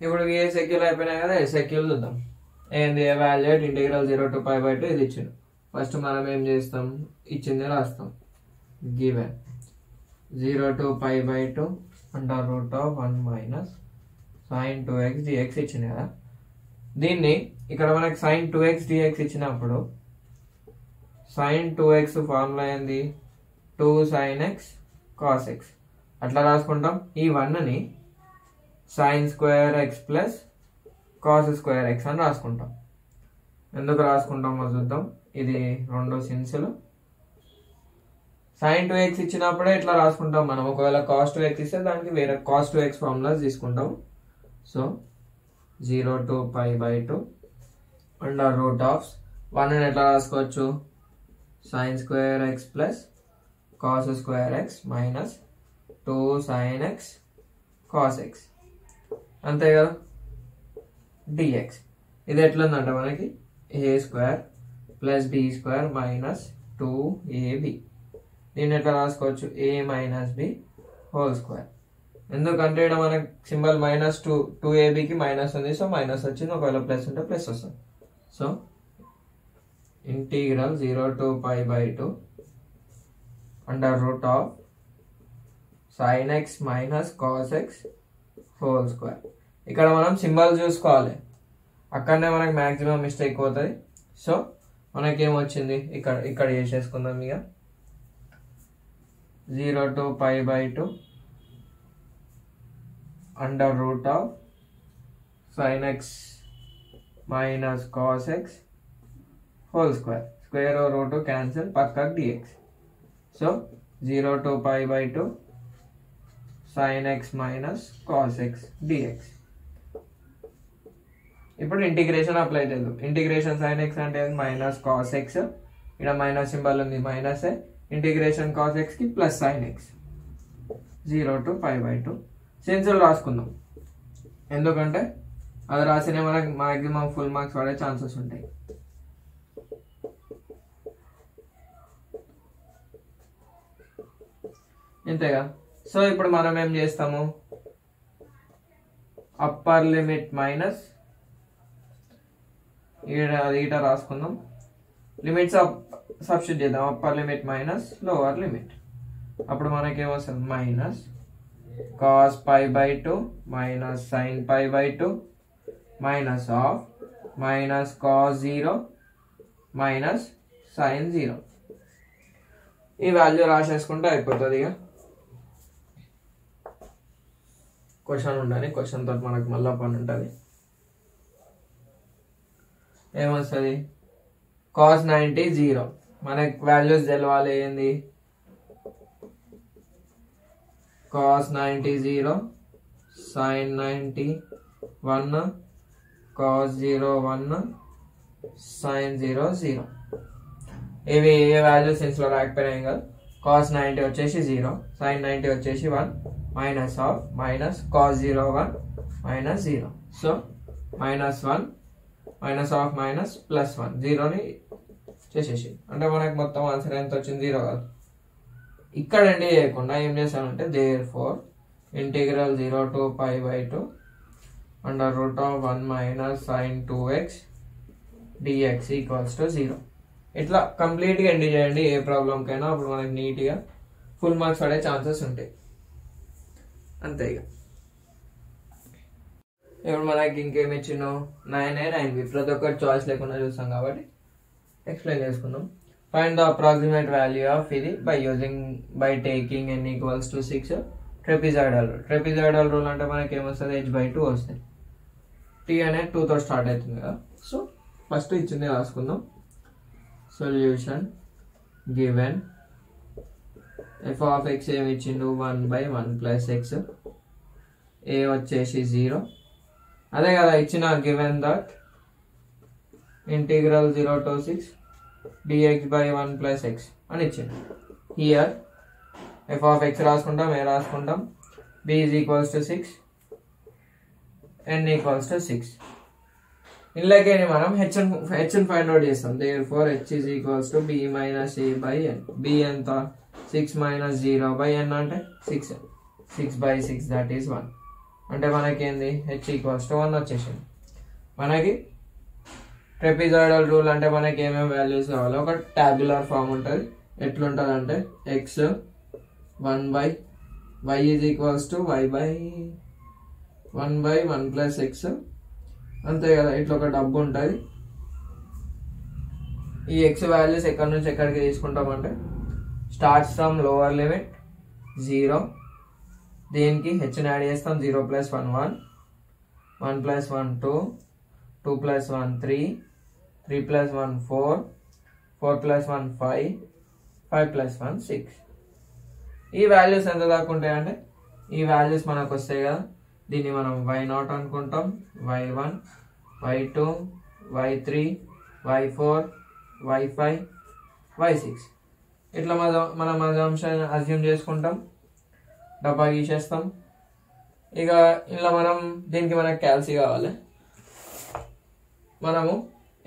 ఇప్పుడు VSEQలు అయిపోయినాయి కదా, SEQలు చూద్దాం. ఏంది ఎవాల్యుయేట్ ఇంటిగ్రల్ 0 to π/2 ఇది ఇచ్చిండు. ఫస్ట్ మనం ఏం చేస్తాం, ఇచ్చింది రాస్తాం. Given 0 to π/2 √1 - sin 2x dx ఇచ్చింది కదా. దీన్ని ఇక్కడ మనకి sin 2x dx ఇచ్చినప్పుడు sin 2x ఫార్ములా ఏంది, 2 sin x cos x అట్లా రాసుకుంటాం. ఈ 1ని sin square x plus cos square x అని రాసుకుంటాం. ఎందుకు రాసుకుంటామో చూద్దాం. ఇది రెండు సిన్సులు. sin 2x ఇచ్చినప్పుడే ఇట్లా రాసుకుంటాం మనం. ఒకవేళ cos 2x ఇస్తే దానికి వేరే cos 2x ఫార్ములాస్ తీసుకుంటాం. సో 0 to π/2 √1 ఎట్లా రాసుకోవచ్చు, sin square x plus cos square x minus 2 sin x cos x అంతే కదా dx. ఇది ఎట్లుందంటే మనకి a² plus b² minus 2ab. దీన్ని ఎట్లా రాసుకోవచ్చు, a minus b whole square. ఎందుకంటే ఇక్కడ మనకి సింబల్ -2ab మైనస్ ఉంది, సో మైనస్ వచ్చింది. ఒకవేళ ప్లస్ ఉంటే ప్లస్ వస్తుంది. So integral 0 to π/2 sin x minus cos x whole square. ఇక్కడ మనం సింబల్ చూసుకోవాలి, అక్కడనే మనకి మ్యాక్సిమం మిస్టేక్ అవుతుంది. సో మనకేమొచ్చింది, ఇక్కడ చేసేసుకుందాం. ఇక 0 to π/2 sin x minus cos x whole square. Square or root cancel, పక్కకు dx. So 0 to π/2 sin x minus cos x dx. ఇప్పుడు ఇంటిగ్రేషన్ అప్లై చేద్దాం. ఇంటిగ్రేషన్ sin x అంటే మైనస్ cos x, ఇక్కడ minus symbol ఉంది, minus. Integration cos x కి plus sin x. 0 to π/2 సెన్సులు రాసుకుందాం. ఎందుకంటే అది రాసినే మనకి మాక్సిమం ఫుల్ మార్క్స్ పడే ఛాన్సెస్ ఉంటాయి. ఇంతేగా. సో ఇప్పుడు మనం ఏం చేస్తాము, అప్పర్ లిమిట్ మైనస్ ఈట రాసుకుందాం. లిమిట్స్ సబ్స్టిట్యూట్ చేద్దాం. Upper limit minus lower limit. అప్పుడు మనకేమొస్తుంది, minus cos π/2 minus sin π/2 minus of minus cos 0 minus sin 0. ఈ వాల్యూ రాసేసుకుంటే అయిపోతుంది. ఇక క్వశ్చన్ ఉండాలి, క్వశ్చన్ తోటి మనకు మళ్ళా పని ఉంటుంది. ఏమొస్తుంది, cos 90 0. మనకి వాల్యూస్ తెలవాలి. ఏంది, cos 90 0, sin 90 1, cos 0 1, sin 0 0. ఇవి ఏ వాల్యూ సెన్స్లో రాకపోయినాయి కదా. cos 90 వచ్చేసి 0, sin 90 వచ్చేసి 1, minus of minus cos 0 1 minus 0. So -1 minus of minus +1, 0ని చేసేసి అంటే మనకి మొత్తం ఆన్సర్ ఎంత వచ్చింది, 0 కాదు. ఇక్కడ ఎండ్ చేయకుండా ఏం చేశానంటే therefore integral 0 to π/2 √1 - sin 2x dx equals to 0. ఇట్లా కంప్లీట్గా ఎండ్ చేయండి ఏ ప్రాబ్లంకైనా. అప్పుడు మనకి నీట్గా ఫుల్ మార్క్స్ పడే ఛాన్సెస్ ఉంటాయి. అంతే. ఇక ఇప్పుడు మనకి ఇంకేమి ఇచ్చినావు, 9A 9B. ప్రతి ఒక్కటి చాయిస్ లేకుండా చూస్తాం కాబట్టి ఎక్స్ప్లెయిన్ చేసుకుందాం. Find the approximate value of ఇది by taking n equals to 6 trapezoidal rule. Trapezoidal rule అంటే మనకి ఏమొస్తుంది, h/2 వస్తుంది. t అనేది 2తో స్టార్ట్ అవుతుంది కదా. సో ఫస్ట్ ఇచ్చింది రాసుకుందాం. Solution given f of x ఏమి ఇచ్చిండు, 1/1 plus x, a వచ్చేసి 0. అదే కదా ఇచ్చిన given that integral 0 to 6 dx/1 plus x అని ఇచ్చింది. హియర్ f of x రాసుకుంటాం, a రాసుకుంటాం, b is equals to 6, n equals to 6. ఇందులోకి మనం h ఫైండ్ అవుట్ చేస్తాం. therefore h is equals to b minus a by n. b ఎంత, 6 minus 0 by n అంటే 6. 6/6 that is 1. అంటే మనకి ఏంది h ఈక్వల్స్ టు 1 వచ్చేసింది. మనకి ట్రెపిజాయిడల్ రూల్ అంటే మనకి ఏమేమి వాల్యూస్ కావాలి, ఒక టాబ్యులర్ ఫామ్ ఉంటుంది. ఎట్లుంటుంది అంటే x 1 by y is equals to y by 1 by 1 plus x అంతే కదా. ఇట్లా ఒక డబ్బు ఉంటుంది. ఈ x వాల్యూస్ ఎక్కడి నుంచి ఎక్కడికి తీసుకుంటామంటే స్టార్ట్స్ ఫ్రమ్ లోవర్ లిమిట్ 0, దీనికి హెచ్ని యాడ్ చేస్తాం. 0 + 1 1, 1 + 1 2, 2 + 1 3, 3 + 1 4, 4 + 1 5, 5 + 1 6. ఈ వాల్యూస్ ఎంత దాకా ఉంటాయంటే ఈ వాల్యూస్ మనకు వస్తాయి కదా. దీన్ని మనం y0 అనుకుంటాం, y1, y2, y3, y4, y5, y6 ఇట్లా మనం అజంప్షన్ అజ్యూమ్ చేసుకుంటాం. డబ్బా గీసేస్తాం. ఇక ఇలా దీనికి మనకు క్యాల్సీ కావాలి. మనము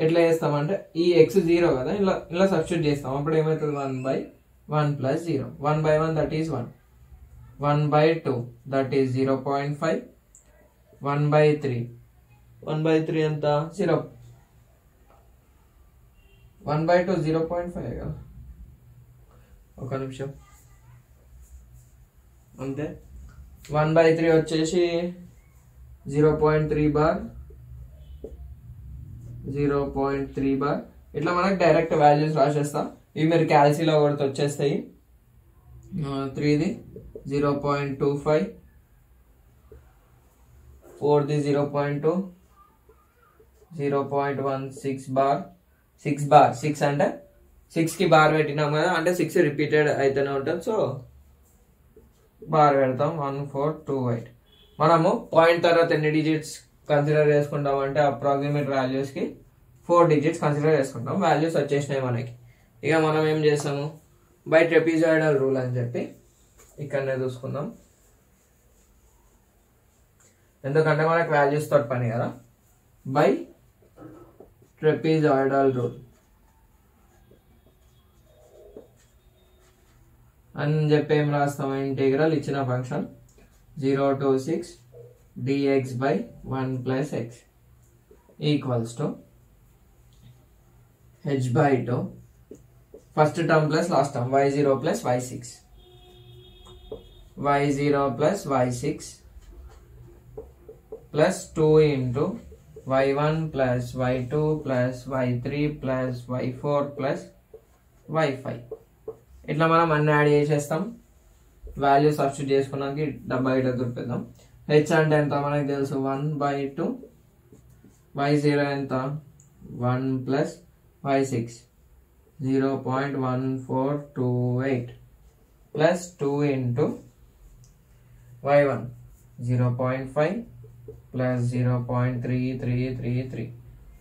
ఎట్లా చేస్తామంటే ఈ x 0 కదా, ఇలా సబ్స్టిట్యూట్ చేస్తాం. అప్పుడు ఏమవుతుంది 1 by 1 plus 0, 1 by 1 that is 1, 1 by 2 that is 0.5, 1 by 3, 1 by 3 ఎంత 0, 1 by 2 0.5 కదా. ఒక నిమిషం అంతే. 1 by 3 వచ్చేసి 0.3 బార్, 0.3 బార్. ఇట్లా మనకు డైరెక్ట్ వాల్యూస్ రాసేస్తాం. ఇవి మీరు క్యాల్సీలో కొడితే వచ్చేస్తాయి. 3ది 0.25, 4ది 0.2, 0.16 బార్, 6 బార్. 6 అంటే 6కి బార్ పెట్టినాం కదా, అంటే 6 రిపీటెడ్ అయితేనే ఉంటుంది. సో బార్ పెడతాం. 1 4 2 8. మనము పాయింట్ తర్వాత ఎన్ని డిజిట్స్ కన్సిడర్ చేసుకుంటాం అంటే అప్రాక్సిమేట్ వాల్యూస్కి 4 డిజిట్స్ కన్సిడర్ చేసుకుంటాం. వాల్యూస్ వచ్చేసినాయి మనకి. ఇక మనం ఏం చేస్తాము, బై ట్రెపిజాయిడల్ రూల్ అని చెప్పి ఇక్కడనే చూసుకుందాం. ఎందుకంటే మనకు వాల్యూస్ తోటి పని కదా. బై ట్రెపిజాయిడల్ రూల్ అని చెప్పి ఏం రాస్తాము, ఇంటిగ్రల్ ఇచ్చిన function 0 to 6 dx by 1 plus x equals to h by 2 first term plus last term y0 plus y6, y0 plus y6 plus 2 into y1 plus y2 plus y3 plus y4 plus y5. ఇట్లా మనం అన్ని add చేసేస్తాం. Value substitute చేసుకున్నాక డబ్బా ఇట్లా దొరికిద్దాం. H అంటే ఎంత మనకు తెలుసు, 1 by 2, y0 ఎంత 1 plus y6 0.1428 plus 2 into y1 0.5 plus 0.3333.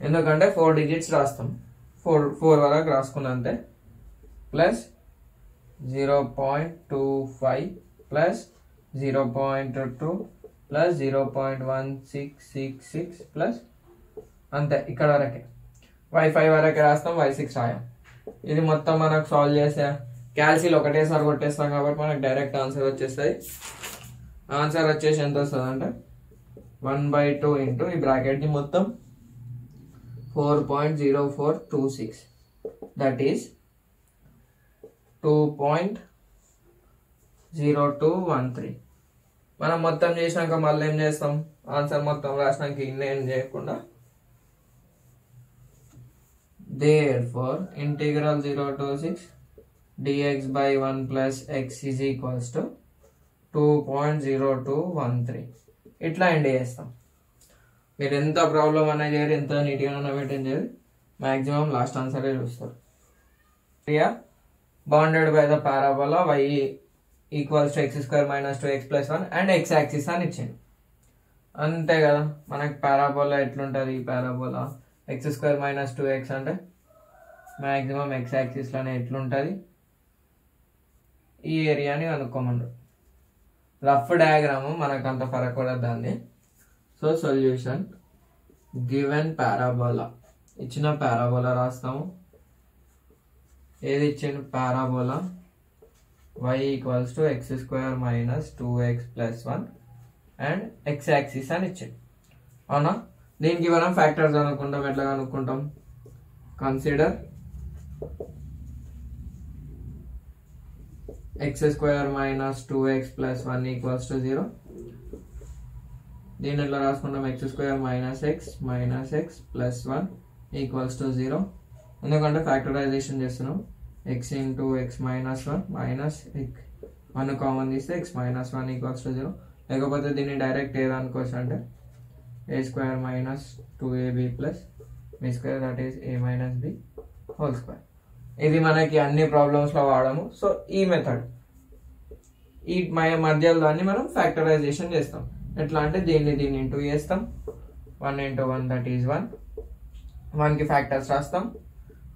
ఎందుకంటే 4 డిజిట్స్ రాస్తాం, 4 వరకు రాసుకున్నంతే. ప్లస్ 0.25 plus 0.2 plus 0.1666 plus అంతే. ఇక్కడ వరకే y5 వరకే రాస్తాం, y6 రాయం. ఇది మొత్తం మనకు సాల్వ్ చేసే క్యాల్సీలు ఒకటేసారి కొట్టేస్తాం కాబట్టి మనకు డైరెక్ట్ ఆన్సర్ వచ్చేస్తుంది. ఆన్సర్ వచ్చేసి ఎంత వస్తుంది అంటే 1/2 ఇంటూ ఈ బ్రాకెట్ని మొత్తం 4.0426, దట్ ఈస్ 2.0213. మనం మొత్తం చేసినాక మళ్ళీ ఏం చేస్తాం, ఆన్సర్ మొత్తం రాసినాక ఇన్నేం చేయకుండా therefore integral 0 to 6 dx by 1 plus x is equals to 2.0213. ఇట్లా ఎండ్ చేస్తాం. మీరు ఎంత ప్రాబ్లం అన్నా చేయరు, ఎంత నీట్గా మెయింటైన్ చేయరు, మ్యాక్సిమం లాస్ట్ ఆన్సరే చూస్తారు. Bounded by the parabola y equals to x² - 2x + 1 and x axis అని ఇచ్చింది. అంతే కదా. మనకి పారాబోలా ఎట్లుంటుంది, ఈ పారాబోలా x² - 2x అంటే మ్యాక్సిమం x యాక్సిస్లోనే ఎట్లుంటుంది, ఈ ఏరియాని కనుక్కోమన్నారు. రఫ్ డయాగ్రాము మనకు అంత ఫరక్ కూడా దాన్ని. సో సొల్యూషన్ గివెన్ పారాబోలా, ఇచ్చిన పారాబోలా రాస్తాము. ఏది ఇచ్చిన parabola y equals to x² - 2x + 1 and X axis అని ఇచ్చింది అవునా. దీనికి మనం ఫ్యాక్టర్స్ అనుకుంటాం. ఎట్లా కనుక్కుంటాం? Consider X square minus 2x plus 1 equals to 0. దీన్ని ఎట్లా రాసుకుంటాం? X square minus X plus 1 equals to 0. ఎందుకంటే ఫ్యాక్టరైజేషన్ చేస్తున్నాం. X into X minus 1 minus 1 common తీస్తే ఎక్స్ మైనస్ 1 ఈక్వల్స్ టు 0. లేకపోతే దీన్ని డైరెక్ట్ ఏదనుకోవచ్చు అంటే A square minus 2ab plus B square that is A minus B whole square. ఇది మనకి అన్ని ప్రాబ్లమ్స్లో వాడము. సో ఈ మెథడ్ ఈ మధ్యలో దాన్ని మనం ఫ్యాక్టరైజేషన్ చేస్తాం. ఎట్లా అంటే దీన్ని ఇంటూ చేస్తాం. 1 into 1 దట్ ఈస్ 1. 1కి ఫ్యాక్టర్స్ రాస్తాం.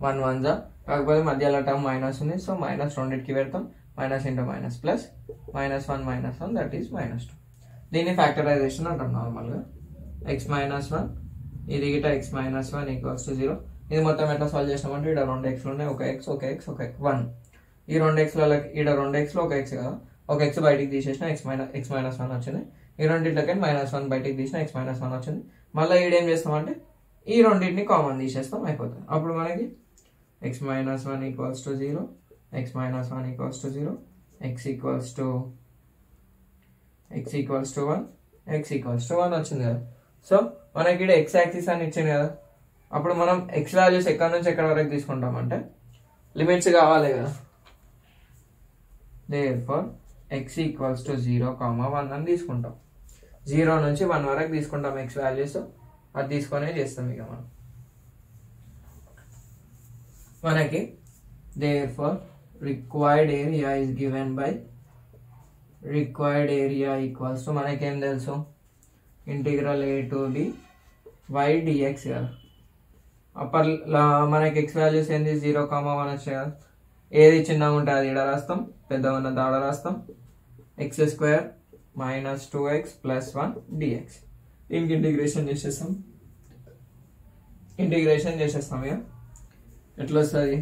1 1 కాకపోతే మధ్యలో టర్మ్ మైనస్ ఉంది. సో మైనస్ రెండింటికి పెడతాం. Minus into minus plus -1 that is -2. దీన్ని ఫ్యాక్టరైజేషన్ అంటాం నార్మల్గా. ఎక్స్ మైనస్ 1 ఇది గిట ఎక్స్ మైనస్ 1 ఈక్వల్స్ టు 0. ఇది మొత్తం ఎట్లా సాల్వ్ చేస్తామంటే ఇక్కడ 2 ఎక్స్లు ఉన్నాయి. ఒక ఎక్స్ 1. ఈ 2 ఎక్స్లలో ఇక్కడ 2 ఎక్స్లో ఒక ఎక్స్ కదా. ఒక ఎక్స్ బయటికి తీసేసిన ఎక్స్ మైనస్ 1 వచ్చింది. ఈ రెండింటిలోకి -1 బయటికి తీసిన ఎక్స్ మైనస్ 1 వచ్చింది. మళ్ళీ ఈడేం చేస్తామంటే ఈ రెండింటిని కామన్ తీసేస్తాం, అయిపోతుంది. అప్పుడు మనకి X minus 1 equals to 0, X minus 1 equals to 0, X equals to 1, X equals to 1 వచ్చింది కదా. సో మనకి ఇక్కడ ఎక్స్ యాక్సిస్ అని ఇచ్చింది కదా. అప్పుడు మనం ఎక్స్ వాల్యూస్ ఎక్కడి నుంచి ఎక్కడి వరకు తీసుకుంటామంటే లిమిట్స్ కావాలి కదా. దేర్ఫోర్ ఎక్స్ ఈక్వల్స్ టు 0, 1 అని తీసుకుంటాం. 0 నుంచి 1 వరకు తీసుకుంటాం ఎక్స్ వాల్యూస్. అది తీసుకొనే చేస్తాం ఇక మనకి therefore required area is given by required area equals to మనకేం తెలుసు? Integral a to b y dx కదా. అప్పర్ మనకి ఎక్స్ వాల్యూస్ ఏంది? 0, 1 వచ్చాయి కదా. ఏది చిన్నగా ఉంటే అది ఇక్కడ రాస్తాం, పెద్దగా ఉన్నది ఆడ రాస్తాం. X square minus 2x plus 1 dx. దీనికి ఇంటిగ్రేషన్ చేసేస్తాం ఇక. ఎట్లా వస్తుంది?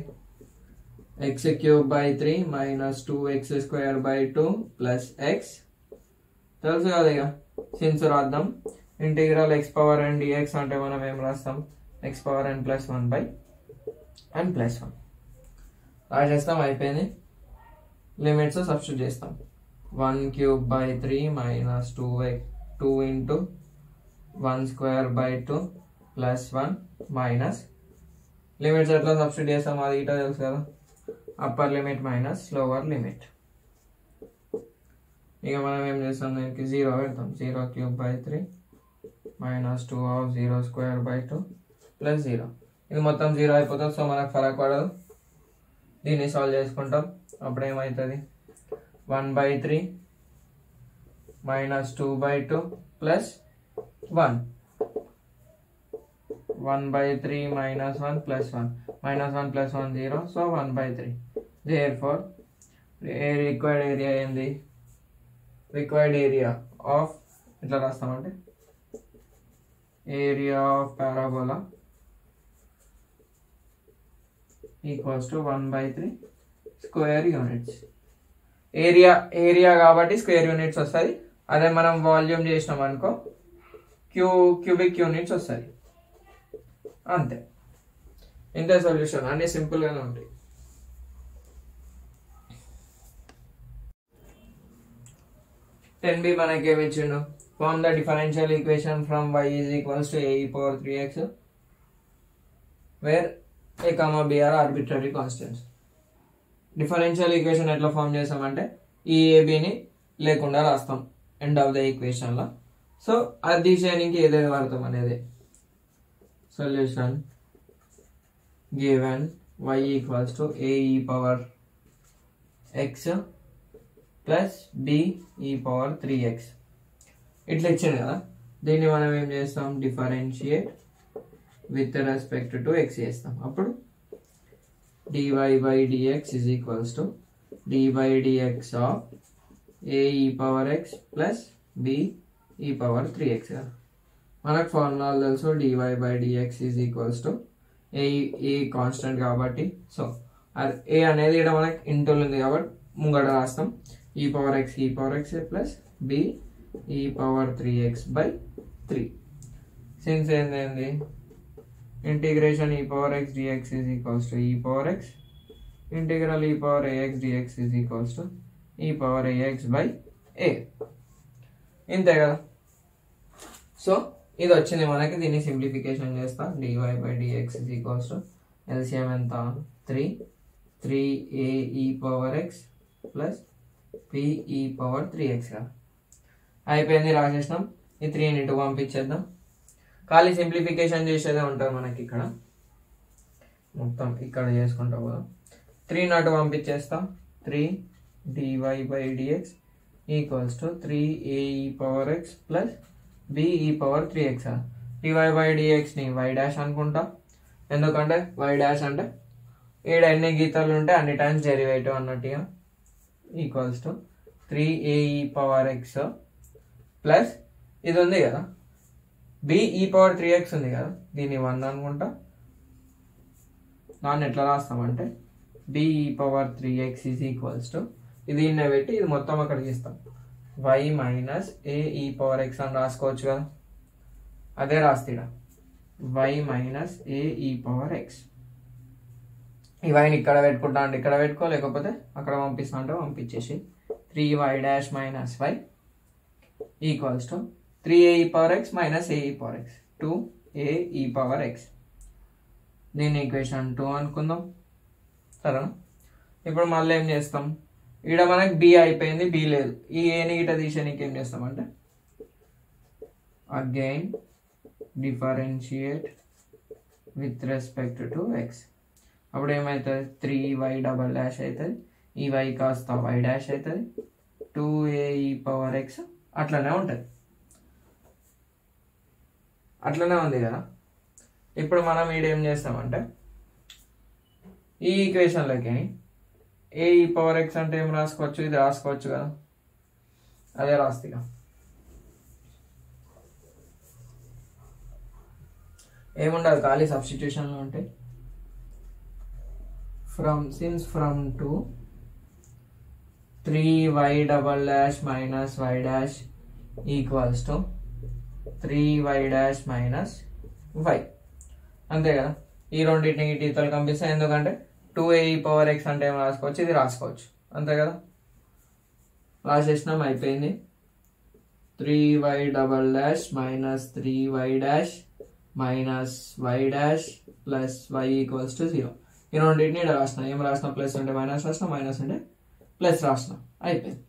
X cube by 3 minus 2x square by 2 plus X తెలుసు కదా. ఇక సిన్స్ రాద్దాం. Integral x power n dx అంటే మనం ఏం రాస్తాం? x power n plus 1 by n plus 1 రాసేస్తాం, అయిపోయింది. లిమిట్స్ సబ్స్టిట్యూట్ చేస్తాం. 1 cube by 3 minus 2 into 1 square by 2 plus 1 minus limits ఎట్లా సబ్స్టిట్యూట్ చేస్తాం? అది ఇటా తెలుసు కదా. Upper limit minus lower limit. ఇక మనం ఏం చేస్తాం? దీనికి 0 పెడతాం. 0 cube by 3 minus 2 of 0 square by 2 plus 0. ఇది మొత్తం 0 అయిపోతుంది. సో మనకు ఫరక్ పడదు. దీన్ని సాల్వ్ చేసుకుంటాం. అప్పుడు ఏమవుతుంది? 1/3 minus 2/2 plus 1. 1/3 minus 1 plus 1 minus 1 plus 1 0. So 1/3. Therefore required area ఏంది? రిక్వైర్డ్ ఏరియా ఆఫ్ ఎట్లా రాస్తామంటే area of parabola equals to 1/3 square units. Area కాబట్టి స్క్వేర్ యూనిట్స్ వస్తుంది. అదే మనం వాల్యూమ్ చేసినాం అనుకో క్యూబిక్ యూనిట్స్ వస్తుంది. అంతే, ఇంతే సొల్యూషన్. అన్ని సింపుల్గానే ఉంటాయి. మనకి ఏమి ఇచ్చిండు? Form the differential equation from y is equals to a e power 3x where a, b are arbitrary constants. Differential equation ఎట్లా ఫామ్ చేస్తామంటే ఈ ఏబిని లేకుండా రాస్తాం ఎండ్ ఆఫ్ ద ఈక్వేషన్లో. సో అది తీసేయడానికి ఏదైతే వాడతాం అనేది solution given y equals to a e power x plus b e power 3x ఇట్లా ఇచ్చింది కదా. దీన్ని మనం ఏం చేస్తాం? Differentiate with respect to x చేస్తాం. అప్పుడు dy by dx is equals to d by dx of a e power x plus b e power 3x. మనకు ఫార్ములా తెలుసు. dy by dx is equals to a constant కాబట్టి so a అనేది ఇక్కడ మనకి into ఉంది కాబట్టి ముంగడ రాస్తాం. e power x plus b e power 3x by 3. Since ఏంది integration e power x dx is equals to e power x, integral e power ax dx is equals to e power ax by a. ఇంతే కదా. So ఇది వచ్చింది మనకి. దీన్ని simplification చేస్తా. dy by dx is equals to LCM ఎంత 3a e power x plus p e power 3x కదా. అయిపోయింది, రాసేసినాం. ఈ 3 ఇంటూ పంపించేద్దాం. ఖాళీ సింప్లిఫికేషన్ చేసేదే ఉంటుంది మనకి ఇక్కడ. మొత్తం ఇక్కడ చేసుకుంటా పోదాం. 3 నాటు పంపించేస్తా. 3 dy by dx equals to 3a e power x plus b e power 3x. dy by dx ని y డాష్ అనుకుంటా. ఎందుకంటే y డాష్ అంటే ఈడ ఎన్ని గీతాలు ఉంటే అన్ని టైమ్స్ డెరివేటివ్ అన్నట్టుగా. Equals to 3a e power x plus ఇది ఉంది కదా b e power 3x ఉంది కదా, దీన్ని 1 అనుకుంటా. దాన్ని ఎట్లా రాస్తామంటే b e power 3x is equals to ఇది ఇన్నే పెట్టి ఇది మొత్తం అక్కడికి ఇస్తాం. y minus a e power x అని రాసుకోవచ్చు కదా. అదే రాస్తే y minus a e power x. ఈ వైని ఇక్కడ పెట్టుకుంటా అంటే ఇక్కడ పెట్టుకో, లేకపోతే అక్కడ పంపిస్తా అంటే పంపించేసి 3y dash minus y equals to 3a e power x minus a e power x 2a e power x. దీన్ని ఈక్వేషన్ 2 అనుకుందాం. సరేనా? ఇప్పుడు మళ్ళీ ఏం చేస్తాం, ఈడ మనకి b అయిపోయింది, b లేదు. ఈ ఏని గిట తీసేనికి ఏం చేస్తామంటే again differentiate with respect to x. అప్పుడు ఏమవుతుంది 3y డబల్ డాష్ అవుతుంది, ఈ y కాస్త y డాష్ అవుతుంది, 2a e పవర్ x అట్లనే ఉంటుంది. అట్లనే ఉంది కదా. ఇప్పుడు మనం ఈడేం చేస్తామంటే ఈ ఈక్వేషన్లోకి a e పవర్ x అంటే ఏం రాసుకోవచ్చు, ఇది రాసుకోవచ్చు కదా. అదే రాస్తిగా ఏముండదు, ఖాళీ సబ్స్టిట్యూషన్లో ఉంటాయి. from 2 3y double dash minus y dash equals to 3y dash minus y. అంతే కదా. ఈ రెండింటిని ఇటీతలు కంపిస్తాయి, ఎందుకంటే 2a e పవర్ x అంటే ఏం రాసుకోవచ్చు, ఇది రాసుకోవచ్చు. అంతే కదా. రాసేసినాం, అయిపోయింది. 3y double dash minus 3y dash minus y dash plus y equals to 0. ఈ రెండింటిని ఇక్కడ రాసిన, ఏం రాసిన, ప్లస్ అంటే మైనస్ రాసిన, మైనస్ అంటే ప్లస్ రాసిన, అయిపోయింది.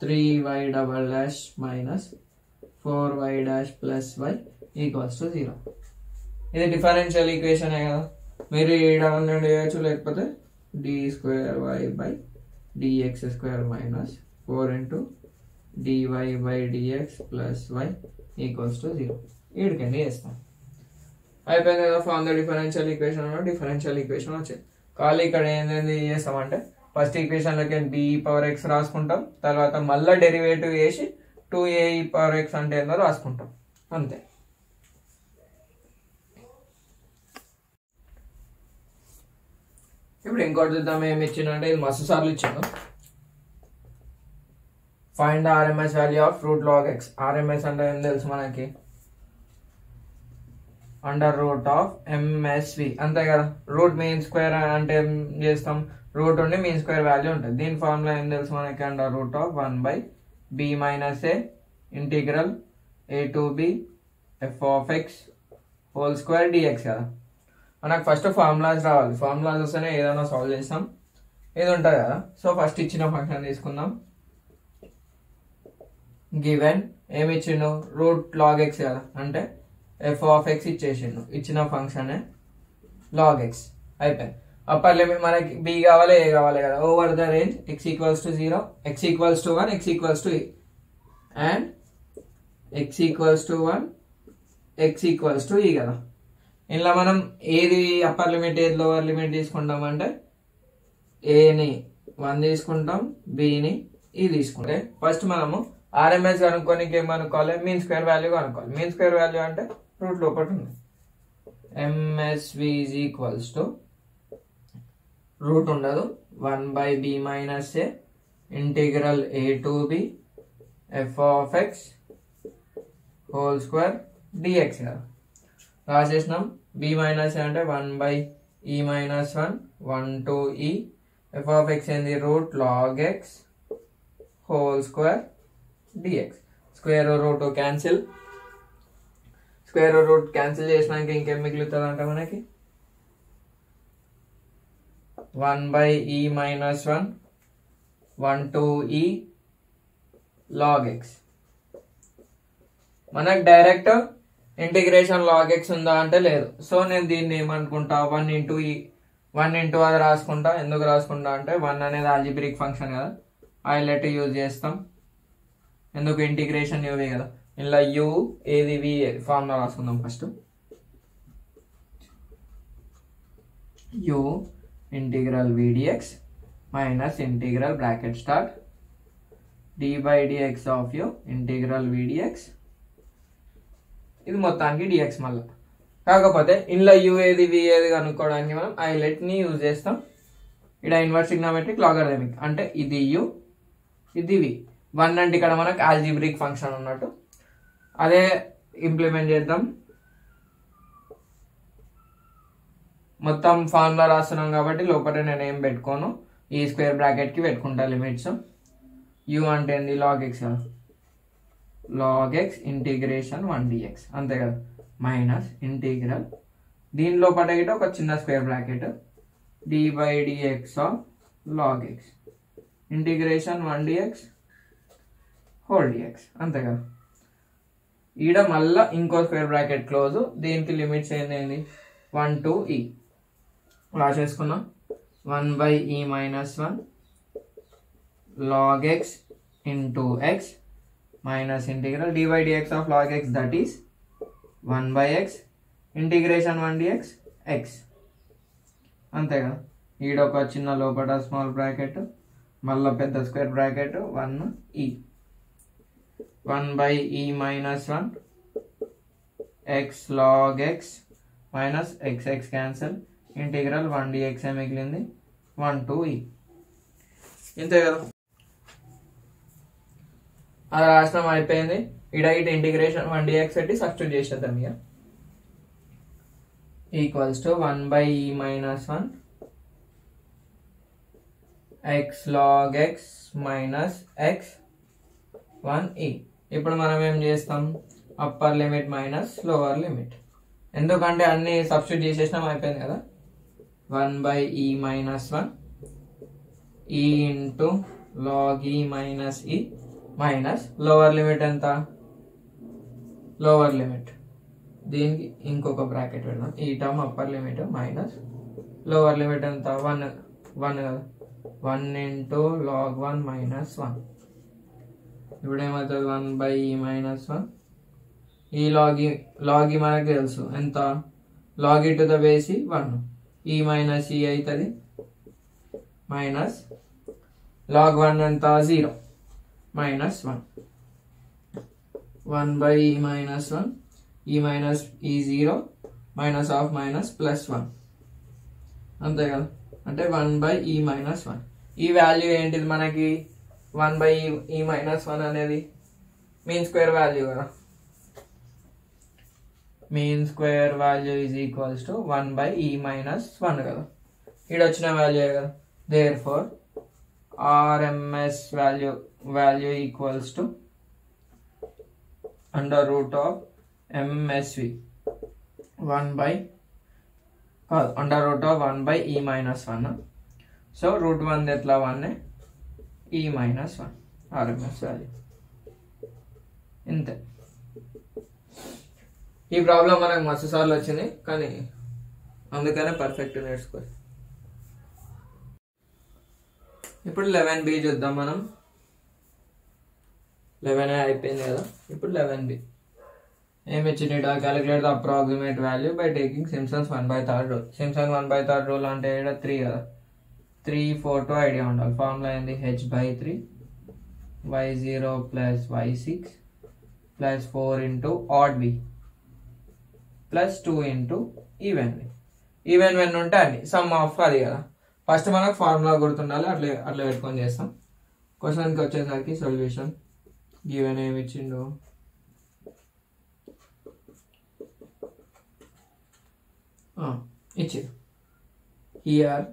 3y double dash minus 4y dash plus y equals to 0. ఇది డిఫరెన్షియల్ ఈక్వేషనే కదా. మీరు ఈడ నుండి చేయొచ్చు, లేకపోతే d2y by dx square minus 4 into dy by dx plus y equals to 0. వీడికండి చేస్తాం. అయిపోయింది కదా. ఫార్మ్ ద డిఫరెన్షియల్ ఈక్వేషన్ వచ్చింది. ఖాళీ ఇక్కడ ఏంటంటే చేస్తామంటే ఫస్ట్ ఈక్వేషన్లోకి b పవర్ x రాసుకుంటాం, తర్వాత మళ్ళీ డెరివేటివ్ వేసి 2a e పవర్ x అంటే ఏందో రాసుకుంటాం, అంతే. ఇప్పుడు ఇంకోటి చూద్దాం. ఏమి ఇచ్చిందంటే ఇది మస్తు సార్లు ఇచ్చాను. Find the RMS value of root log x. RMS అంటే ఏం తెలుసు మనకి, అండర్ రూట్ ఆఫ్ ఎంఎస్వి, అంతే కదా. రూట్ మీన్ స్క్వేర్ అంటే ఏం చేస్తాం, రూట్ ఉండి మీన్ స్క్వేర్ వాల్యూ ఉంటుంది. దీని ఫార్ములా ఏం తెలుసు మనకి, under root of 1/b minus a integral a to b f of x whole square dx కదా. మనకు ఫస్ట్ ఫార్ములాస్ రావాలి. ఫార్ములాస్ వస్తేనే ఏదైనా సాల్వ్ చేస్తాం. ఇది ఉంటుంది కదా. సో ఫస్ట్ ఇచ్చిన ఫంక్షన్ తీసుకుందాం. గివెన్ ఏమి ఇచ్చిండు, రూట్ లాగ్ x కదా, అంటే f of x ఇచ్చేసిండు. ఇచ్చిన ఫంక్షన్ లాగ్ x. అయిపోయింది. అప్పర్ లిమిట్ మనకి b కావాలి, a కావాలి కదా. Over the range x equals to 0, x equals to 1, x equals to a and x equals to 1, x equals to e కదా. ఇలా మనం ఏది అప్పర్ లిమిట్ ఏది లోవర్ లిమిట్ తీసుకుంటాం అంటే ఏని 1 తీసుకుంటాం, బిని ఈ తీసుకుంటే ఫస్ట్ మనము ఆర్ఎంఎస్ కనుక్కోనికి ఏమనుకోవాలి, మీన్ స్క్వేర్ వాల్యూ కనుక్కోవాలి. మీన్ స్క్వేర్ వాల్యూ అంటే రూట్ లోపల ఉంది. MSV is equals to root ఉండదు, 1/b minus a integral a to b f of x whole square dx కదా. రాసేసినాం. బి మైనస్ అంటే 1/e minus 1 1 to e. F of x ఏంది root log x whole square dx. Square root cancel. Square root cancel చేసినాక ఇంకేం మిగులుతుంది అంటే మనకి 1/e minus 1 1 to e log x. మనకు డైరెక్ట్ ఇంటిగ్రేషన్ లాగ్ ఎక్స్ ఉందా అంటే లేదు. సో నేను దీన్ని ఏమనుకుంటా 1 into అది రాసుకుంటా. ఎందుకు రాసుకుంటా అంటే 1 అనేది ఆల్జిబ్రిక్ ఫంక్షన్ కదా, హైలైట్ యూజ్ చేస్తాం. ఎందుకు ఇంటిగ్రేషన్ యూవే కదా. ఇలా యూ ఏది వి ఫార్ములా రాసుకుందాం. First u integral v dx minus integral bracket start d/dx of u integral v dx. ఇది మొత్తానికి డిఎక్స్. మళ్ళీ కాకపోతే ఇంట్లో యూ ఏది వి ఏది కనుక్కోవడానికి మనం హైలైట్ని యూజ్ చేస్తాం. ఇక్కడ ఇన్వర్స్ ట్రిగ్నోమెట్రిక్ లాగరిథమిక్ అంటే ఇది యూ ఇది వి. 1 అంటే ఇక్కడ మనకు ఆల్జిబ్రిక్ ఫంక్షన్ ఉన్నట్టు. అదే ఇంప్లిమెంట్ చేద్దాం. మొత్తం ఫార్ములా రాస్తున్నాం కాబట్టి లోపల నేను ఏం పెట్టుకోను, ఈ స్క్వేర్ బ్రాకెట్కి పెట్టుకుంటా లిమిట్స్. యూ అంటే ఏంది లాగ్ ఎక్స్ కదా, లాగ్ ఎక్స్ ఇంటిగ్రేషన్ 1 dx అంతే కదా, మైనస్ ఇంటిగ్రల్ దీని లోపల గిట్ట ఒక చిన్న square bracket d/dx of log x integration 1 dx whole dx అంతే కదా. ఈడ మళ్ళా ఇంకో స్క్వేర్ బ్రాకెట్ క్లోజ్. దీనికి లిమిట్స్ ఏంది 1 to e రాసేసుకున్నాం. 1/e minus 1 log x into x minus integral d/dx of log x, that is 1/x integration 1 dx x అంతే కదా. ఈడ ఒక చిన్న లోపల స్మాల్ బ్రాకెట్ మళ్ళీ పెద్ద square bracket 1e 1/e minus 1 x log x minus x cancel integral 1 dx మిగిలింది 1 to e ఇంతే కదా. అది రాసినాం అయిపోయింది. ఇడ ఇంటిగ్రేషన్ 1 dx పెట్టి సబ్స్టిట్యూట్ చేసేద్దాం. ఇక equals to 1/e minus 1 x log x minus x 1e. ఇప్పుడు మనం ఏం చేస్తాం, upper limit minus lower limit. ఎందుకంటే అన్ని సబ్స్టిట్యూట్ చేసేసినాం అయిపోయింది కదా. 1/e minus 1 e into log e minus e minus lower limit ఎంత, లోవర్ లిమిట్ దీనికి ఇంకొక బ్రాకెట్ పెడదాం. ఈ term upper limit minus lower limit ఎంత 1 కదా, 1 ఇంటూ log 1 మైనస్ 1. ఇప్పుడు ఏమవుతుంది 1/e మైనస్ 1 ఈ log e మనకు తెలుసు ఎంత, log e to the base 1 e minus e అవుతుంది మైనస్ log 1 ఎంత 0 minus 1 1/e minus 1 e minus e 0 minus of minus plus 1 అంతే కదా. అంటే 1/e మైనస్ 1 ఈ వాల్యూ ఏంటిది మనకి 1/e మైనస్ 1 అనేది మీన్ స్క్వేర్ వాల్యూ కదా. Mean square value is equals to 1/e minus 1 కదా. ఇక్కడ వచ్చిన వాల్యూ కదా. Therefore RMS value equals to under root of MSV 1/e minus 1. So root 1 ఎట్లా 1 e minus 1 RMS వాల్యూ ఇంతే. ఈ problem మనకు మస్తు సార్లు వచ్చింది కానీ అందుకనే పర్ఫెక్ట్ నేర్చుకోవాలి. ఇప్పుడు 11b చూద్దాం మనం. 11a అయిపోయింది కదా. ఇప్పుడు 11b ఏమి ఇచ్చింది, calculate the approximate value by taking Simpson's 1/3 rule. Simpson 1/3 rule అంటే ఇక్కడ 3 కదా. 3 4 2 ఐడియా ఉండాలి. ఫార్ములా ఏంది h/3 y0 plus y6 plus 4 into odd b plus 2 into even b. Even when ఉంటే అన్ని సమ్ ఆఫ్ అది కదా. ఫస్ట్ మనకు ఫార్ములా గుర్తుండాలి, అట్లా పెట్టుకొని చేస్తాం. క్వశ్చన్కి వచ్చేసరికి సొల్యూషన్ గివెన్ ఏమి ఇచ్చిండు, ఇచ్చిండు here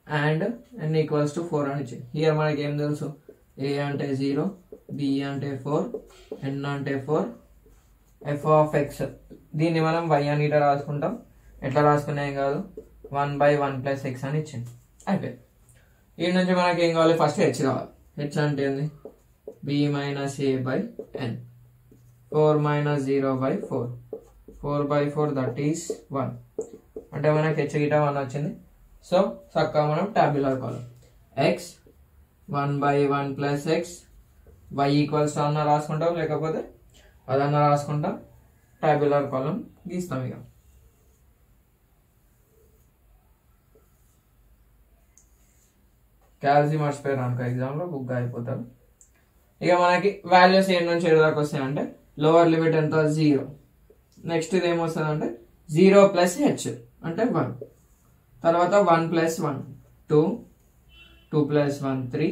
and n equals to 4 అని ఇచ్చింది. హియర్ మనకి ఏం తెలుసు, a అంటే 0, b అంటే 4, n అంటే 4, f ఆఫ్ x దీన్ని మనం y అని ఇట్లా రాసుకుంటాం. ఎట్లా రాసుకునే ఏం కాదు, 1/1 + x అని ఇచ్చింది. అయిపోయింది. ఈ నుంచి మనకి ఏం కావాలి, ఫస్ట్ h కావాలి. h అంటే ఏంది, b - a/n, 4 - 0/4, 4/4 దట్ ఈస్ 1. అంటే మనకి h గిట 1 వచ్చింది. సో చక్కగా మనం టాబ్యులర్ కాలం x 1/1 + x, y ఈక్వల్స్ అన్న రాసుకుంటాం, లేకపోతే అదన్నా రాసుకుంటాం. టాబ్యులర్ కాలం గీస్తాం. ఇక క్యాల్సి మర్చిపోయారు అనుకో ఎగ్జామ్లో బుక్ అయిపోతారు. ఇక మనకి వాల్యూస్ ఏడు నుంచి ఏడు దాకా వస్తాయి అంటే లోవర్ లిమిట్ ఎంత 0. నెక్స్ట్ ఇది ఏమొస్తుంది అంటే 0 + h అంటే 1. తర్వాత 1 + 1 2, 2 + 1 3,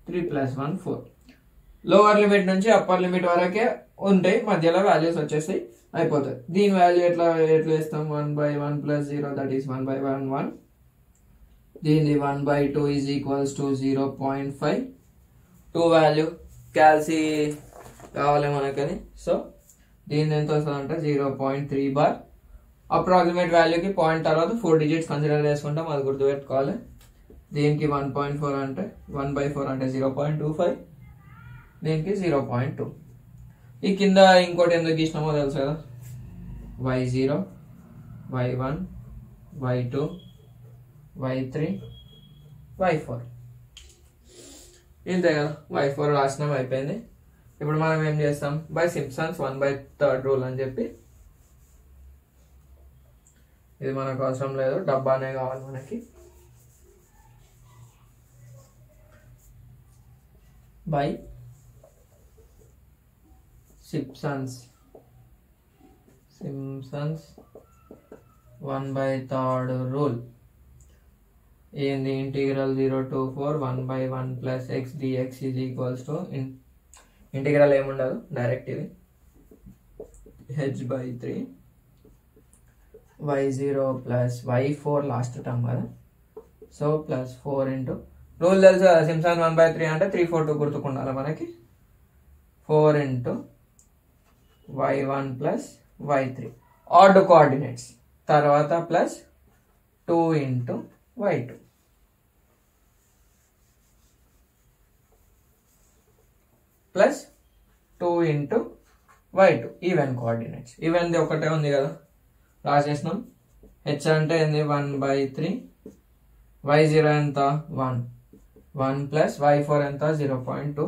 3 + 1 4. లోవర్ లిమిట్ నుంచి అప్పర్ లిమిట్ వరకే ఉంటాయి, మధ్యలో వాల్యూస్ వచ్చేస్తాయి, అయిపోతాయి. దీని వాల్యూ ఎట్లా వేస్తాం, 1/1 + 0 దట్ ఈస్ 1/1 1. దీని 1/2 is equals to 0.5. 2 value calci కావాలి మనకని. సో దీని ఎంత వస్తుంది అంటే 0.3 బార్. అప్రాక్సిమేట్ వాల్యూకి పాయింట్ తర్వాత 4 డిజిట్స్ కన్సిడర్ చేసుకుంటాం, అది గుర్తుపెట్టుకోవాలి. దీనికి 1.4 అంటే 1/4 అంటే 0.25, దీనికి 0.2. ఈ కింద ఇంకోటి ఎందుకు ఇచ్చినామో తెలుసు కదా, y0, y1, y2, y3, y4 ఇంతే కదా. y4 రాసినాం, అయిపోయింది. ఇప్పుడు మనం ఏం చేస్తాం, బై సింప్సన్స్ 1/3 రూల్ అని చెప్పి, ఇది మనకు అవసరం లేదు, డబ్బానే కావాలి మనకి. బై సింప్సన్స్ 1/3 రూల్ ఏంది, integral 0 to 4 1/1 + x dx is equals to, integral ఏముండదు, డైరెక్ట్ ఇది h/3 y0 + y4 last term కదా. సో +4 ఇంటూ రూల్ తెలుసు కదా, సింప్సన్ 1/3 అంటే 3 4 2 గుర్తుకుండాలి మనకి. 4 into y1 + y3 add coordinates, తర్వాత +2 into y2 +2 into y2 even coordinates. ఈవెన్ది ఒకటే ఉంది కదా, రాసేసినాం. h అంటే ఏంది 1/3, y0 ఎంత 1, 1 + y4 ఎంత 0.2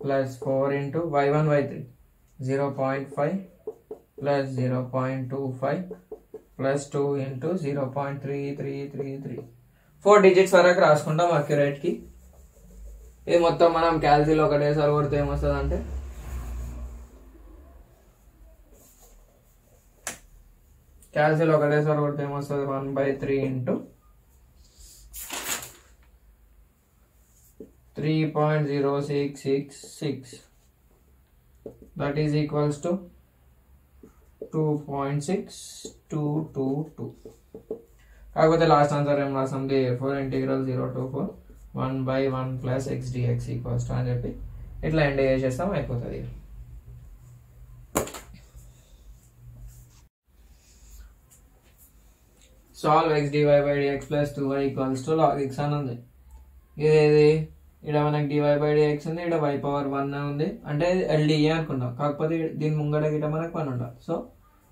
+4 into y1 y3 0.5 + 0.25 +2 into 0.3333. 4 digits వరకు రాసుకుంటాం అక్యురేట్కి. ఇది మొత్తం మనం క్యాల్సిలో ఒకటేసారి కొడితే ఏమొస్తుంది అంటే, క్యాల్సిలో ఒకటేసారి కొడితే ఏమొస్తుంది 1/3 into 3.0666 that is equals to 2.6222. కాకపోతే లాస్ట్ ఆన్సర్ ఏం రాసాం, therefore integral 0 to 4 1/1 + x dx equals to అని చెప్పి ఇట్లా ఎండ్ చేసేస్తాం, అయిపోతుంది. Solve x dy/dx + 2y equals to log x అని ఉంది. ఇదేది, ఇక్కడ మనకి dy/dx ఉంది, ఇక్కడ y⁴1 ఉంది, అంటే LDA అనుకున్నాం. కాకపోతే దీని ముంగడ గిట మనకు 1 ఉండాలి. సో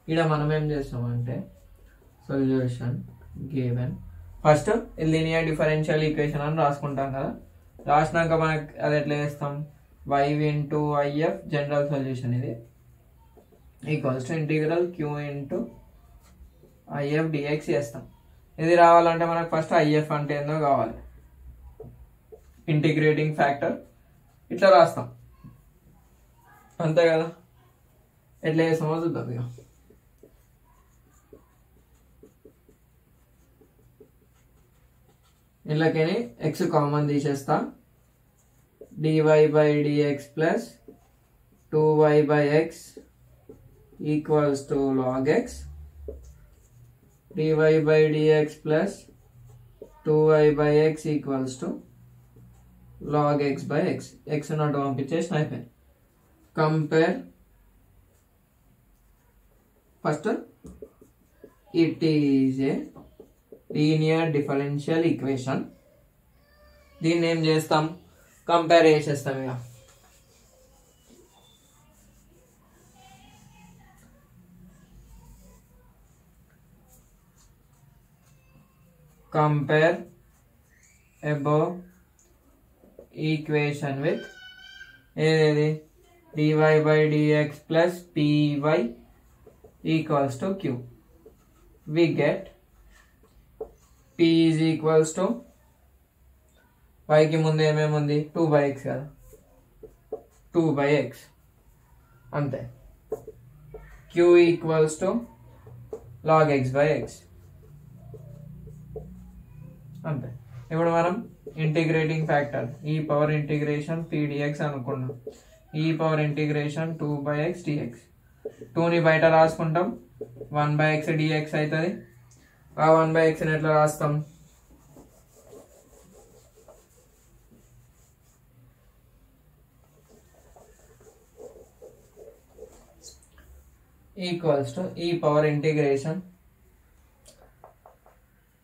ఇక్కడ మనం ఏం చేస్తామంటే solution given, first linear differential equation అని రాసుకుంటాం కదా. రాసినాక మనకి అది ఎట్లా చేస్తాం, y into if general solution ఇది equals to integral q into if dx చేస్తాం. ఇది రావాలంటే మనకు ఫస్ట్ if అంటే ఏందో కావాలి, ఇంటిగ్రేటింగ్ ఫ్యాక్టర్ ఇట్లా రాస్తాం, అంతే కదా. ఎట్లా చేస్తామో చూద్దాం. ఇక ఇళ్ళకని x కామన్ తీసేస్తా, dy by dx plus 2y by x equals to log x, dy by dx plus 2y by x equals to log x by x. X not పంపించేసిన అయిపోయింది. Compare first, it is a linear differential equation. దీన్ని ఏం చేస్తాం, compare చేసేస్తాం. ఇక compare above equation with ఏది dy by dx plus py equals to q. We get p is equals to y కి ముందు ఏమేమి ఉంది 2 by x కదా, 2 by x అంతే. q equals to log x by x అంతే. ఇప్పుడు మనం ఇంటిగ్రేటింగ్ ఫ్యాక్టర్ ఈ పవర్ ఇంటిగ్రేషన్ pdx అనుకున్నాం. ఈ power integration 2 by x dx. 2ని బయట రాసుకుంటాం, 1 by x dx అవుతుంది. ఆ 1 by x ని ఎట్లా రాస్తాం, ఈక్వల్స్ టు ఈ పవర్ ఇంటిగ్రేషన్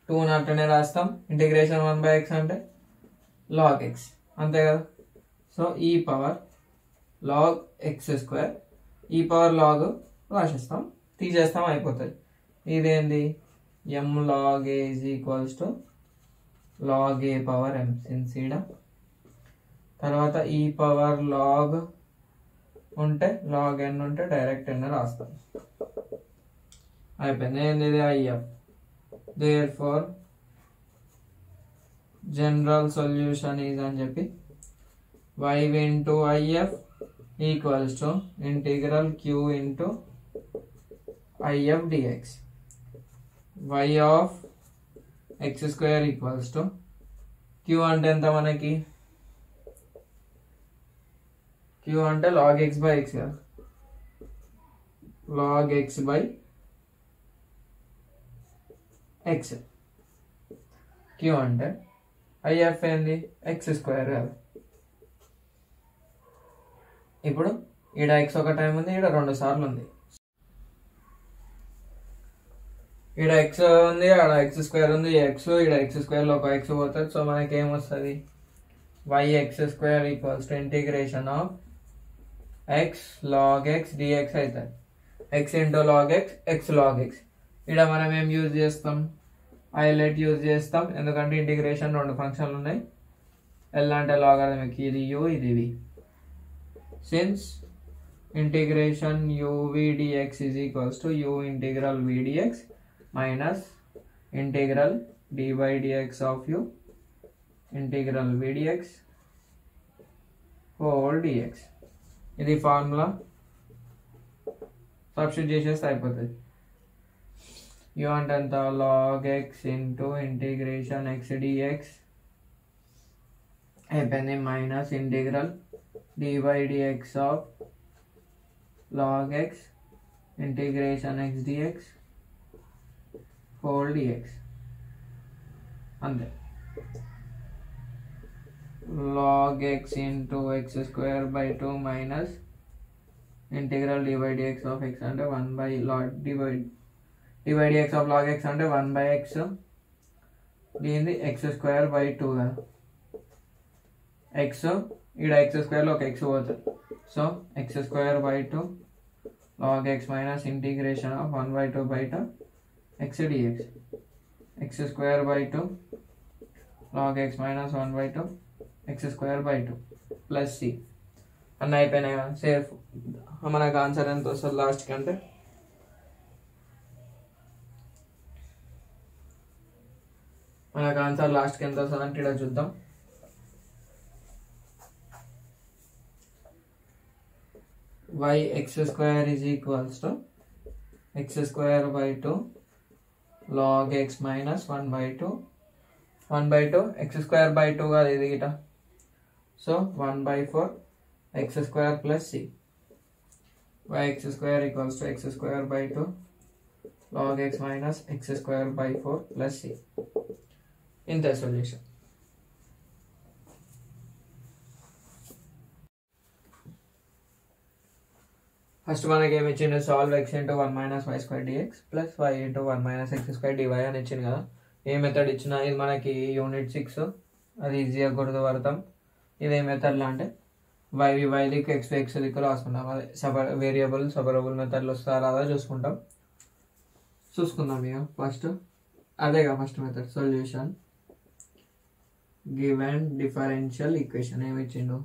2 అట్లనే రాస్తాం. ఇంటిగ్రేషన్ 1 by x అంటే log x అంతే కదా. సో ఈ పవర్ log x స్క్వేర్, ఈ పవర్ log రాసేస్తాం, తీసేస్తాం, అయిపోతుంది. ఇదేంది m log a is equals to log a power m సిన్సీడ. తర్వాత ఈ పవర్ log ఉంటే log n ఉంటే డైరెక్ట్ n రాస్తాం, అయిపోయింది. ఏంది ఇది if. Therefore general solution is అని చెప్పి y into if equals to integral q into if dx. y of x square equals to q అంటే ఎంత మనకి, q అంటే log x by x కదా, log x by x. q అంటే if ఏంది x square కదా. ఇప్పుడు ఈడ x ఒక టైం ఉంది, ఈడ 2 సార్లు ఉంది. ఈడ x ఉంది, ఆడ x స్క్వేర్ ఉంది, x ఈడ x స్క్వేర్ లో ఒక x పోతుంది. సో మనకి ఏమొస్తుంది, yx square equals to integration of x log x dx అవుతుంది. x into log x, x log x. ఈడ మనం ఏం యూజ్ చేస్తాం, హైలైట్ యూజ్ చేస్తాం, ఎందుకంటే ఇంటిగ్రేషన్ 2 ఫంక్షన్లు ఉన్నాయి. ఎలా అంటే లాగరిథమిక్, ఇది u ఇది v. Since integration uv dx is equals to u integral v dx minus integral dy dx of u integral v dx whole dx. ఇది ఫార్ములా సబ్స్టిట్యూట్ చేసేస్తే అయిపోతుంది. u అంటే ఎంత log x into integration x dx అయిపోయింది, minus integral dy dx of log x integration x dx whole dx అంతే. log x into x square by 2 minus integral dy dx of x అంటే 1 by log dy dx of log x అంటే 1 by x, దీనిది x square by 2 కదా. x ఈడ x square లో ఒక x పోతుంది. So x square by 2 log x minus integration of 1 by 2 బయట x dx. x square by 2 log x minus 1 by 2 x square by 2 plus c అన్నీ అయిపోయినాయి కదా. Safe. మనకు ఆన్సర్ ఎంత వస్తుంది లాస్ట్ కంటే, మనకు ఆన్సర్ లాస్ట్కి ఎంత వస్తుంది అంటే ఇక్కడ చూద్దాం. y x square is equals to x square by 2 log x minus 1 by 2 1 by 2 x square by 2 కాదు ఇది గిట. So 1/4 x square plus c. Yx square equals to x square by 2 log x minus x square by 4 plus c. ఇంత solution. First మనకి ఏమి ఇచ్చిండు, solve x into 1 minus y square dx plus y into 1 minus x square dy అని ఇచ్చింది కదా. ఏ method ఇచ్చినా ఇది మనకి యూనిట్ 6, అది ఈజీగా గుర్తుపడతాం. ఇది ఏ మెథడ్లో అంటే వై దిక్కు ఎక్స్ దిక్కు రాసుకుంటాం. అదే వేరియబుల్ సపరబుల్ మెథడ్లో వస్తారా అలా చూసుకుందాం ఇక. ఫస్ట్ అదేగా first method solution. Given differential equation ఏమి ఇచ్చిండు,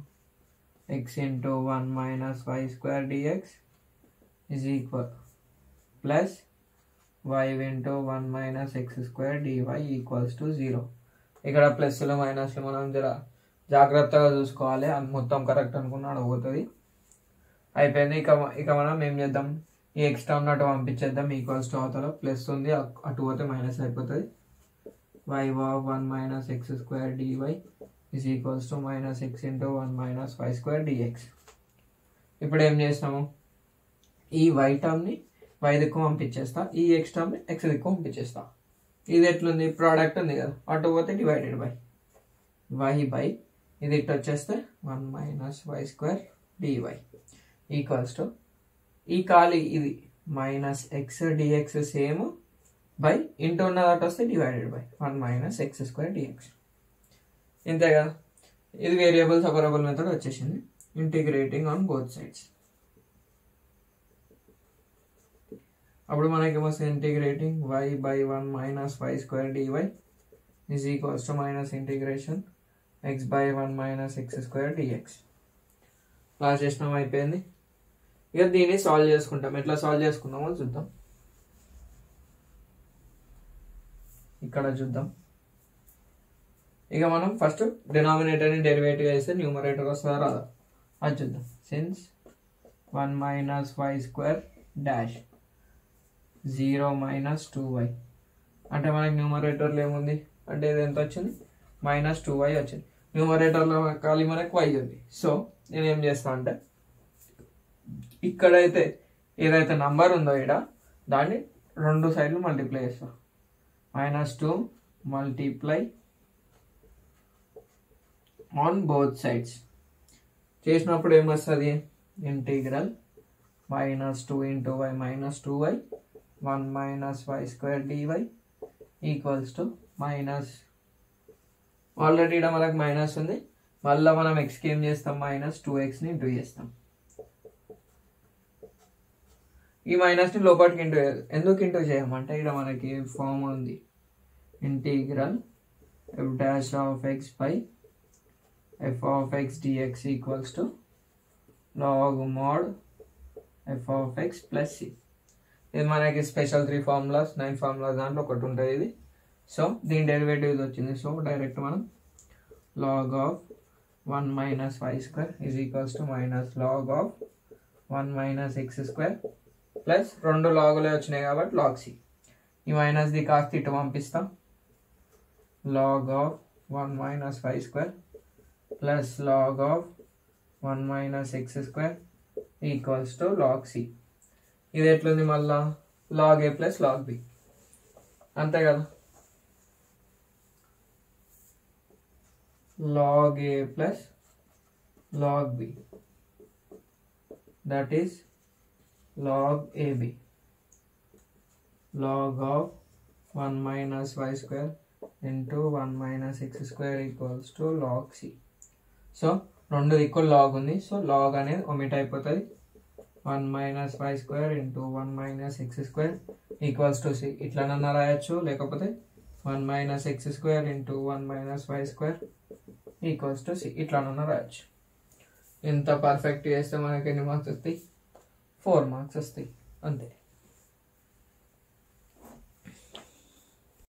x into 1 minus y square dx is equal plus y into 1 minus x square dy equals to 0. ఇక్కడ ప్లస్లు మైనస్లు మనం జర జాగ్రత్తగా చూసుకోవాలి. మొత్తం కరెక్ట్ అనుకున్నాడు పోతుంది. అయిపోయింది. ఇక మనం ఏం చేద్దాం, ఈ ఎక్స్ట్రా ఉన్నట్టు పంపించేద్దాం. ఈక్వల్స్ టు అవతల ప్లస్ ఉంది, అటు పోతే మైనస్ అయిపోతుంది. y of 1 minus x square dy is equals to minus x into 1 minus y square dx. ఇప్పుడు ఏం చేసినాము, ఈ y టర్మ్ని y దిక్కు పంపించేస్తా, ఈ x టర్మ్ని x దిక్కు పంపించేస్తా. ఇది ఎట్లుంది, ప్రోడక్ట్ ఉంది కదా, అటు పోతే డివైడెడ్ బై y బై ఇది ఇటు వచ్చేస్తే 1 minus y square dy equals to ఈ ఖాళీ ఇది minus x dx same by into ఉన్నది అటు వస్తే divided by 1 minus x square dx. ఇంతే కదా. ఇది వేరియబుల్ సపరబుల్ మెథడ్ వచ్చేసింది. Integrating on both sides. అప్పుడు మనకి ఏమొస్తుంది, integrating y by 1 minus y square dy is equals to minus integration x by 1 minus x square dx. Class చేసినాం, అయిపోయింది. ఇక దీన్ని సాల్వ్ చేసుకుంటాం. ఎట్లా సాల్వ్ చేసుకుందామో చూద్దాం. ఇక్కడ చూద్దాం. ఇక మనం ఫస్ట్ డినామినేటర్ని డెరివేటివ్ చేస్తే న్యూమరేటర్ వస్తుందా రాదా అది చూద్దాం. Since 1 minus y square dash 0 minus 2y అంటే మనకి న్యూమరేటర్లో ఏముంది అంటే ఇది ఎంత వచ్చింది, మైనస్ 2y వచ్చింది. న్యూమరేటర్లో ఖాళీ మనకి y ఉంది. సో నేను ఏం చేస్తాను అంటే ఇక్కడైతే ఏదైతే నంబర్ ఉందో ఇక్కడ దాన్ని రెండు సైడ్లు మల్టిప్లై చేస్తాను. -2 మల్టిప్లై ఆన్ బోత్ సైడ్స్ చేసినప్పుడు ఏమొస్తుంది, integral -2 into y minus 2y 1 minus y square dy equals to minus, already ఇక్కడ మనకు మైనస్ ఉంది, మళ్ళీ మనం ఎక్స్కి ఏం చేస్తాం, మైనస్ 2xని ఇంటూ చేస్తాం. ఈ మైనస్ని లోపలికి ఇంటూ ఎందుకు ఇంటూ చేయమంటే ఇక్కడ మనకి ఫార్మ్ ఉంది, integral f dash of x by f of x dx equals to log mod f of x plus c. ఇది మనకి స్పెషల్ 3 ఫార్ములాస్ 9 ఫార్ములాస్ దాంట్లో ఒకటి ఉంటుంది ఇది. సో దీని డెరివేటివ్ వచ్చింది. సో డైరెక్ట్ మనం log of 1 minus y square is equals to minus log of 1 minus x square plus 2 లాగులే వచ్చినాయి కాబట్టి లాగ్ సి. ఈ మైనస్ది కాస్త ఇటు పంపిస్తాం. Log of 1 minus y square plus log of 1 minus x square equals to log c. ఇది ఎట్లుంది మళ్ళా, log a plus log b, అంతే కదా. Log a plus log b that is log AB. Log of 1 minus y square into 1 minus x square equals to log c. So రెండు equal log ఉంది. So log అనేది omit అయిపోతుంది. 1 minus y square into 1 minus x square equals to c ఇట్లానన్నా రాయొచ్చు, లేకపోతే 1 minus x square into 1 minus y square equals to c ఇట్లానన్నా రాయొచ్చు. ఇంత పర్ఫెక్ట్ చేస్తే మనకి ఎన్ని మార్క్స్ వస్తాయి, 4 మార్క్స్ వస్తాయి అంతే.